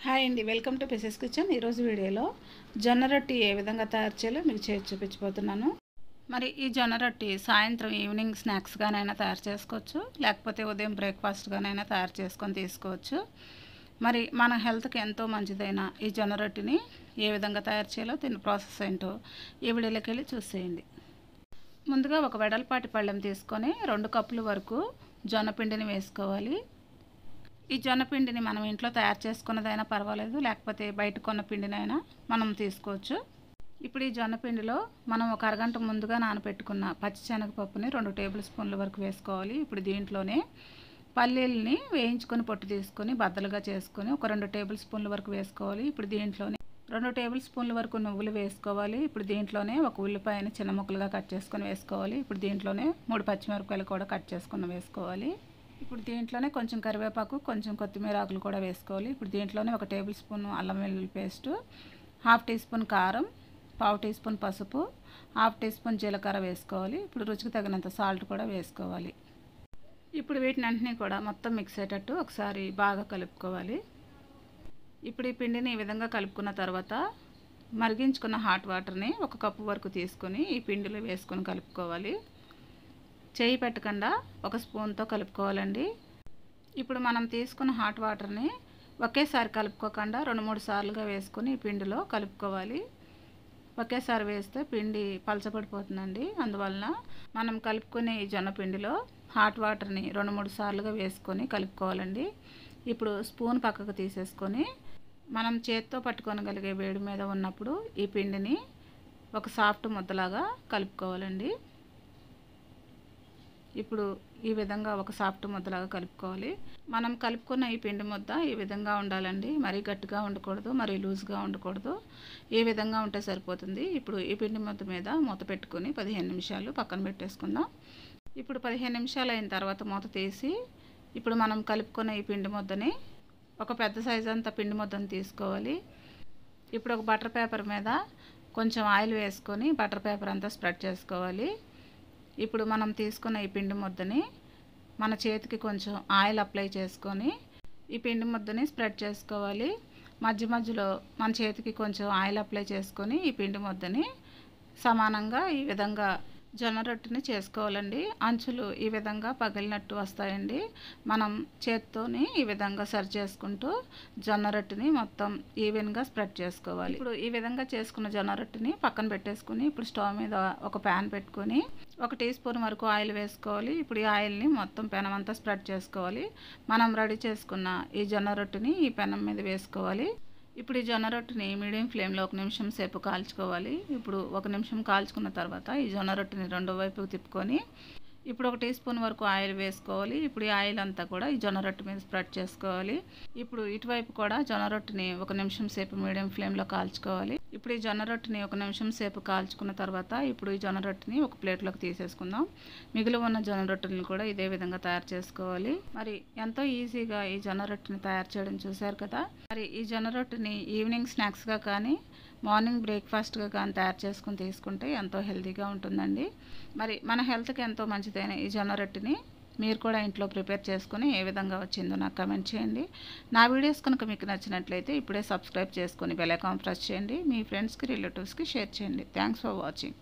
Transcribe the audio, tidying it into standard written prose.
Hi అండి, welcome to pieces kitchen. ఈరోజు వీడియోలో జొన్న రొట్టి ఏ విధంగా తయారు చేయాలో మీకు చేసి చూపించబోతున్నాను. మరి ఈ జొన్న రొట్టి సాయంత్రం ఈవినింగ్ స్నాక్స్గానైనా తయారు చేసుకోవచ్చు, లేకపోతే ఉదయం బ్రేక్ఫాస్ట్గానైనా తయారు చేసుకొని తీసుకోవచ్చు. మరి మన హెల్త్కి ఎంతో మంచిదైన ఈ జొన్న రొట్టిని ఏ విధంగా తయారు చేయాలో దీని ప్రాసెస్ ఏంటో ఈ వీడియోలోకి వెళ్ళి చూసేయండి. ముందుగా ఒక వెడల్పాటి పళ్ళెం తీసుకొని 2 కప్పుల వరకు జొన్న పిండిని వేసుకోవాలి. ఈ జొన్న పిండిని మనం ఇంట్లో తయారు చేసుకున్నదైనా పర్వాలేదు, లేకపోతే బయట కొన్న పిండినైనా మనం తీసుకోవచ్చు. ఇప్పుడు ఈ జొన్న పిండిలో మనం ఒక అరగంట ముందుగా నానబెట్టుకున్న పచ్చిశనగపప్పుని 2 టేబుల్ స్పూన్ల వరకు వేసుకోవాలి. ఇప్పుడు దీంట్లోనే పల్లీలని వేయించుకొని పొట్టు తీసుకొని బద్దలుగా చేసుకొని ఒక 2 టేబుల్ స్పూన్ల వరకు వేసుకోవాలి. ఇప్పుడు దీంట్లోనే 2 టేబుల్ స్పూన్ల వరకు నువ్వులు వేసుకోవాలి. ఇప్పుడు దీంట్లోనే ఒక ఉల్లిపాయని చిన్న ముక్కలుగా కట్ చేసుకొని వేసుకోవాలి. ఇప్పుడు దీంట్లోనే 3 పచ్చిమిరపకాయలు కూడా కట్ చేసుకుని వేసుకోవాలి. ఇప్పుడు దీంట్లోనే కొంచెం కరివేపాకు, కొంచెం కొత్తిమీర ఆకులు కూడా వేసుకోవాలి. ఇప్పుడు దీంట్లోనే 1 టేబుల్ స్పూన్ అల్లం వెల్లుల్లి పేస్టు, 1/2 టీ స్పూన్ కారం, 1/4 టీ స్పూన్ పసుపు, 1/2 టీ స్పూన్ జీలకర్ర వేసుకోవాలి. ఇప్పుడు రుచికి తగినంత సాల్ట్ కూడా వేసుకోవాలి. ఇప్పుడు వీటిని అన్నింటినీ కూడా మొత్తం మిక్స్ అయ్యేటట్టు ఒకసారి బాగా కలుపుకోవాలి. ఇప్పుడు ఈ పిండిని ఈ విధంగా కలుపుకున్న తర్వాత మరిగించుకున్న హాట్ వాటర్ని 1 కప్పు వరకు తీసుకొని ఈ పిండిలో వేసుకొని కలుపుకోవాలి. చేయి పెట్టకుండా ఒక స్పూన్తో కలుపుకోవాలండి. ఇప్పుడు మనం తీసుకున్న హాట్ వాటర్ని ఒకేసారి కలుపుకోకుండా 2-3 సార్లుగా వేసుకొని ఈ పిండిలో కలుపుకోవాలి. ఒకేసారి వేస్తే పిండి పలచబడిపోతుందండి. అందువలన మనం కలుపుకునే ఈ జొన్న పిండిలో హాట్ వాటర్ని 2-3 సార్లుగా వేసుకొని కలుపుకోవాలండి. ఇప్పుడు స్పూన్ పక్కకు తీసేసుకొని మనం చేత్తో పట్టుకోగలిగే వేడి మీద ఉన్నప్పుడు ఈ పిండిని ఒక సాఫ్ట్ ముద్దలాగా కలుపుకోవాలండి. ఇప్పుడు ఈ విధంగా ఒక సాఫ్ట్ ముద్దలాగా కలుపుకోవాలి. మనం కలుపుకున్న ఈ పిండి ముద్ద ఈ విధంగా ఉండాలండి. మరీ గట్టిగా ఉండకూడదు, మరీ లూజ్గా ఉండకూడదు. ఈ విధంగా ఉంటే సరిపోతుంది. ఇప్పుడు ఈ పిండి ముద్ద మీద మూత పెట్టుకొని 15 నిమిషాలు పక్కన పెట్టేసుకుందాం. ఇప్పుడు 15 నిమిషాలు అయిన తర్వాత మూత తీసి ఇప్పుడు మనం కలుపుకున్న ఈ పిండి ముద్దని ఒక పెద్ద సైజు అంత పిండి ముద్దను తీసుకోవాలి. ఇప్పుడు ఒక బటర్ పేపర్ మీద కొంచెం ఆయిల్ వేసుకొని బటర్ పేపర్ అంతా స్ప్రెడ్ చేసుకోవాలి. ఇప్పుడు మనం తీసుకున్న ఈ పిండి ముద్దని మన చేతికి కొంచెం ఆయిల్ అప్లై చేసుకొని ఈ పిండి ముద్దని స్ప్రెడ్ చేసుకోవాలి. మధ్య మధ్యలో మన చేతికి కొంచెం ఆయిల్ అప్లై చేసుకొని ఈ పిండి ముద్దని సమానంగా ఈ విధంగా జొన్న రొట్టిని చేసుకోవాలండి. అంచులు ఈ విధంగా పగిలినట్టు వస్తాయండి. మనం చేత్తోని ఈ విధంగా సరి చేసుకుంటూ జొన్న రొట్టిని మొత్తం ఈవెన్గా స్ప్రెడ్ చేసుకోవాలి. ఇప్పుడు ఈ విధంగా చేసుకున్న జొన్న రొట్టిని పక్కన పెట్టేసుకుని ఇప్పుడు స్టవ్ మీద ఒక ప్యాన్ పెట్టుకొని 1 టీ స్పూన్ వరకు ఆయిల్ వేసుకోవాలి. ఇప్పుడు ఈ ఆయిల్ని మొత్తం పెనం అంతా స్ప్రెడ్ చేసుకోవాలి. మనం రెడీ చేసుకున్న ఈ జొన్న రొట్టిని ఈ పెనం మీద వేసుకోవాలి. ఇప్పుడు ఈ జొన్న రొట్టిని మీడియం ఫ్లేమ్లో 1 నిమిషం సేపు కాల్చుకోవాలి. ఇప్పుడు 1 నిమిషం కాల్చుకున్న తర్వాత ఈ జొన్న రొట్టిని రెండో వైపుకు తిప్పుకొని ఇప్పుడు 1 టీ స్పూన్ వరకు ఆయిల్ వేసుకోవాలి. ఇప్పుడు ఈ ఆయిల్ అంతా కూడా ఈ జొన్న రొట్టి మీద స్ప్రెడ్ చేసుకోవాలి. ఇప్పుడు ఇటువైపు కూడా జొన్న రొట్టిని 1 నిమిషం సేపు మీడియం ఫ్లేమ్లో కాల్చుకోవాలి. ఇప్పుడు ఈ జొన్న రొట్టిని 1 నిమిషం సేపు కాల్చుకున్న తర్వాత ఇప్పుడు ఈ జొన్న రొట్టిని ఒక ప్లేట్లోకి తీసేసుకుందాం. మిగిలి ఉన్న జొన్న రొట్టెలను కూడా ఇదే విధంగా తయారు చేసుకోవాలి. మరి ఎంతో ఈజీగా ఈ జొన్న రొట్టిని తయారు చేయడం చూశారు కదా. మరి ఈ జొన్న రొట్టిని ఈవినింగ్ స్నాక్స్గా కానీ మార్నింగ్ బ్రేక్ఫాస్ట్గా కానీ తయారు చేసుకుని తీసుకుంటే ఎంతో హెల్తీగా ఉంటుందండి. మరి మన హెల్త్కి ఎంతో మంచిదైన ఈ జొన్న రొట్టిని మీరు కూడా ఇంట్లో ప్రిపేర్ చేసుకుని ఏ విధంగా వచ్చిందో నాకు కమెంట్ చేయండి. నా వీడియోస్ కనుక మీకు నచ్చినట్లయితే ఇప్పుడే సబ్స్క్రైబ్ చేసుకొని బెల్ ఐకాన్ ప్రెస్ చేయండి. మీ ఫ్రెండ్స్కి, రిలేటివ్స్కి షేర్ చేయండి. Thanks for watching.